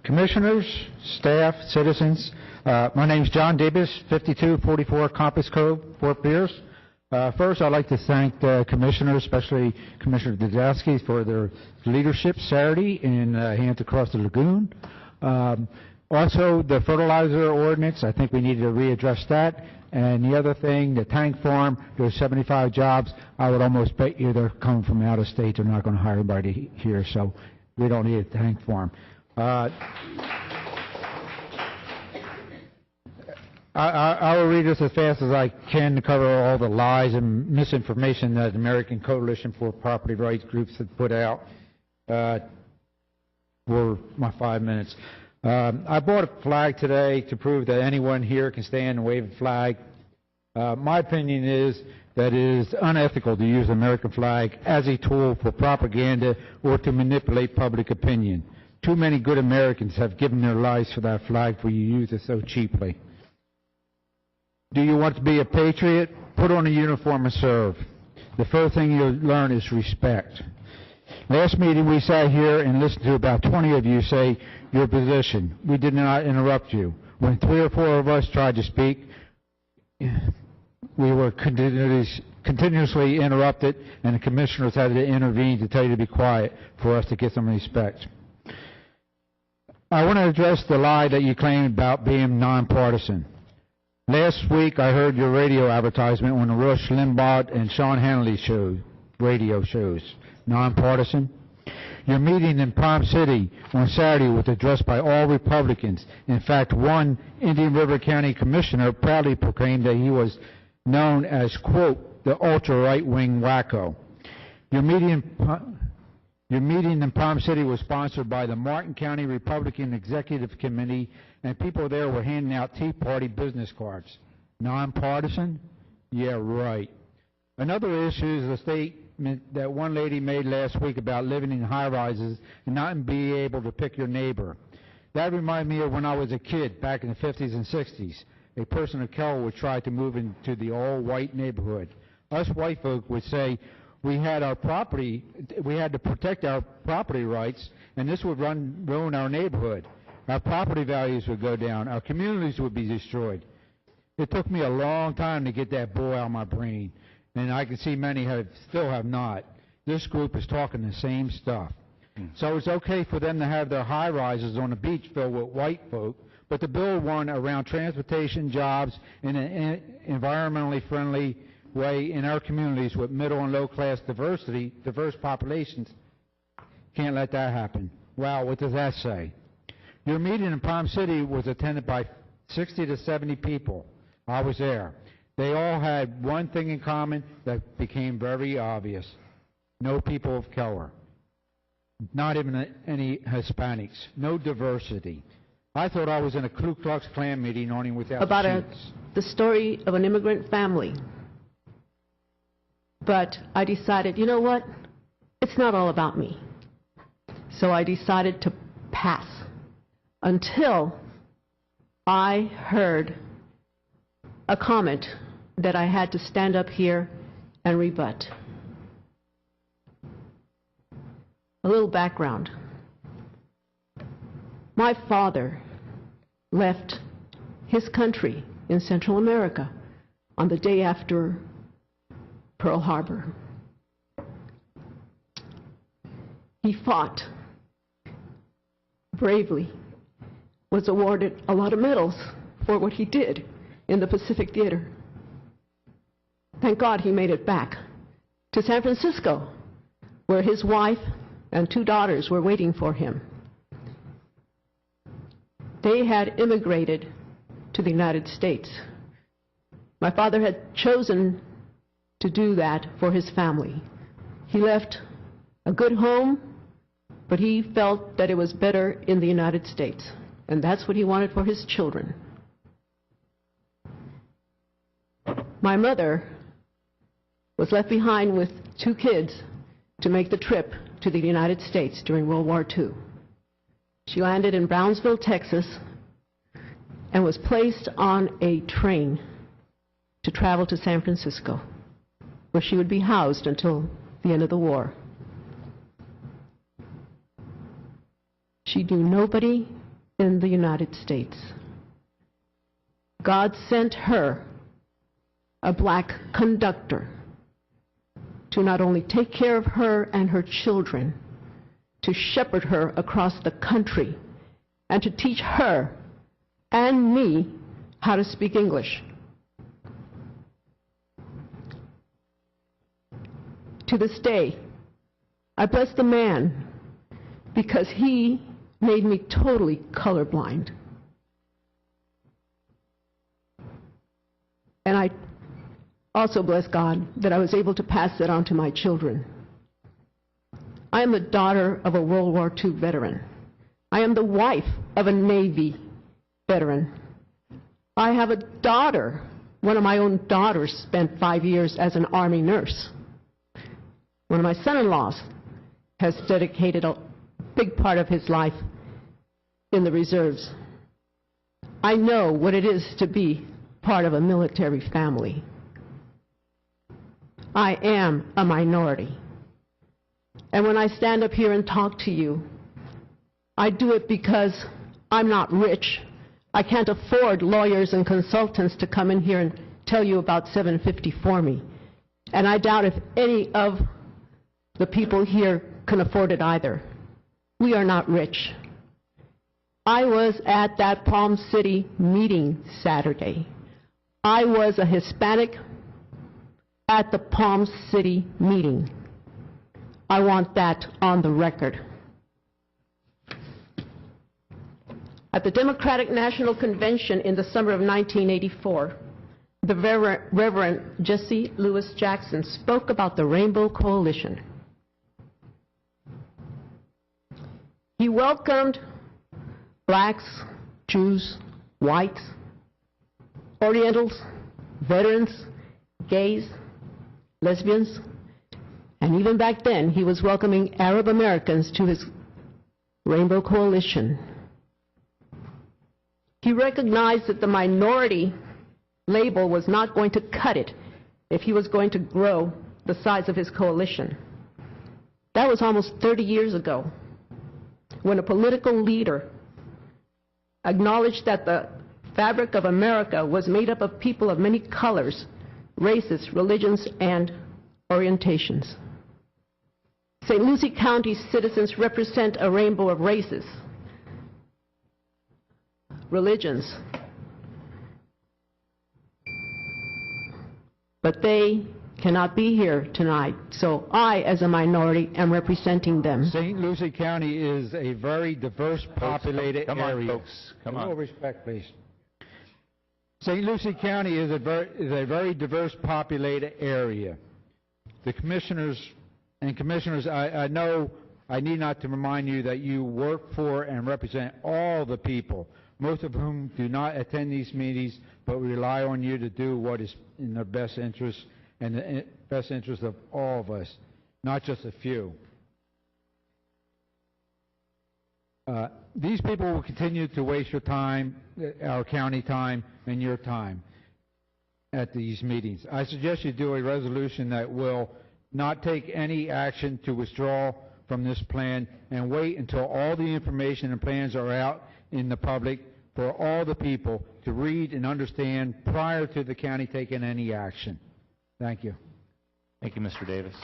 Commissioners, staff, citizens, my name is John Debus, 5244 Compass Cove, Fort Pierce. First, I'd like to thank the commissioners, especially Commissioner Dudowski, for their leadership Saturday in Hands Across the Lagoon. Also, the fertilizer ordinance, I think we need to readdress that. And the other thing, the tank farm, there's 75 jobs. I would almost bet you they're coming from out of state. They're not going to hire anybody here, so we don't need a tank farm. I will read this as fast as I can to cover all the lies and misinformation that the American Coalition for Property Rights groups have put out for my 5 minutes. I bought a flag today to prove that anyone here can stand and wave a flag. My opinion is that it is unethical to use the American flag as a tool for propaganda or to manipulate public opinion. Too many good Americans have given their lives for that flag for you use it so cheaply. Do you want to be a patriot? Put on a uniform and serve. The first thing you'll learn is respect. Last meeting we sat here and listened to about 20 of you say your position. We did not interrupt you. When 3 or 4 of us tried to speak, we were continuously interrupted, and the commissioners had to intervene to tell you to be quiet for us to get some respect. I want to address the lie that you claim about being nonpartisan. Last week I heard your radio advertisement on the Rush Limbaugh and Sean Hannity radio shows. Nonpartisan. Your meeting in Palm City on Saturday was addressed by all Republicans. In fact, one Indian River County commissioner proudly proclaimed that he was known as, quote, the ultra-right-wing wacko. Your meeting in Palm City was sponsored by the Martin County Republican Executive Committee, and people there were handing out Tea Party business cards. Nonpartisan? Yeah, right. Another issue is the statement that one lady made last week about living in high-rises and not being able to pick your neighbor. That reminded me of when I was a kid back in the 50s and 60s. A person of color would try to move into the all-white neighborhood. Us white folk would say, we had our property, we had to protect our property rights, and this would ruin our neighborhood. Our property values would go down. Our communities would be destroyed. It took me a long time to get that bull out of my brain, and I can see many still have not. This group is talking the same stuff. So it's okay for them to have their high-rises on the beach filled with white folk, but to build one around transportation, jobs, in an environmentally friendly way in our communities with middle and low-class diversity, diverse populations, can't let that happen. Wow, what does that say? Your meeting in Palm City was attended by 60 to 70 people. I was there. They all had one thing in common that became very obvious. No people of color. Not even any Hispanics. No diversity. I thought I was in a Ku Klux Klan meeting only without about the story of an immigrant family. But I decided, you know what? It's not all about me. So I decided to pass until I heard a comment that I had to stand up here and rebut. A little background. My father left his country in Central America on the day after Pearl Harbor. He fought bravely, was awarded a lot of medals for what he did in the Pacific Theater. Thank God he made it back to San Francisco, where his wife and 2 daughters were waiting for him. They had immigrated to the United States. My father had chosen to do that for his family. He left a good home, but he felt that it was better in the United States, and that's what he wanted for his children. My mother was left behind with 2 kids to make the trip to the United States during World War II. She landed in Brownsville, Texas, and was placed on a train to travel to San Francisco, where she would be housed until the end of the war. She knew nobody in the United States. God sent her, a black conductor, to not only take care of her and her children, to shepherd her across the country, and to teach her and me how to speak English. To this day, I bless the man because he made me totally colorblind. And I also bless God that I was able to pass that on to my children. I am the daughter of a World War II veteran. I am the wife of a Navy veteran. I have a daughter. One of my own daughters spent 5 years as an Army nurse. One of my son-in-laws has dedicated a big part of his life in the reserves. I know what it is to be part of a military family. I am a minority. And when I stand up here and talk to you, I do it because I'm not rich. I can't afford lawyers and consultants to come in here and tell you about 750 for me. And I doubt if any of the people here can afford it either. We are not rich. I was at that Palm City meeting Saturday. I was a Hispanic at the Palm City meeting. I want that on the record. At the Democratic National Convention in the summer of 1984, the Reverend Jesse Lewis Jackson spoke about the Rainbow Coalition. He welcomed blacks, Jews, whites, Orientals, veterans, gays, lesbians, and even back then he was welcoming Arab Americans to his Rainbow Coalition. He recognized that the minority label was not going to cut it if he was going to grow the size of his coalition. That was almost 30 years ago, when a political leader acknowledged that the fabric of America was made up of people of many colors, races, religions, and orientations. St. Lucie County's citizens represent a rainbow of races, religions, but they cannot be here tonight, so I, as a minority, am representing them. St. Lucie County is a very diverse, populated Come area. on, folks. Come A on. little respect, please. St. Lucie County is a very diverse, populated area. The commissioners, I know I need not to remind you that you work for and represent all the people, most of whom do not attend these meetings, but rely on you to do what is in their best interest and the best interest of all of us, not just a few. These people will continue to waste your time, our county time, and your time at these meetings. I suggest you do a resolution that will not take any action to withdraw from this plan and wait until all the information and plans are out in the public for all the people to read and understand prior to the county taking any action. Thank you. Thank you, Mr. Davis.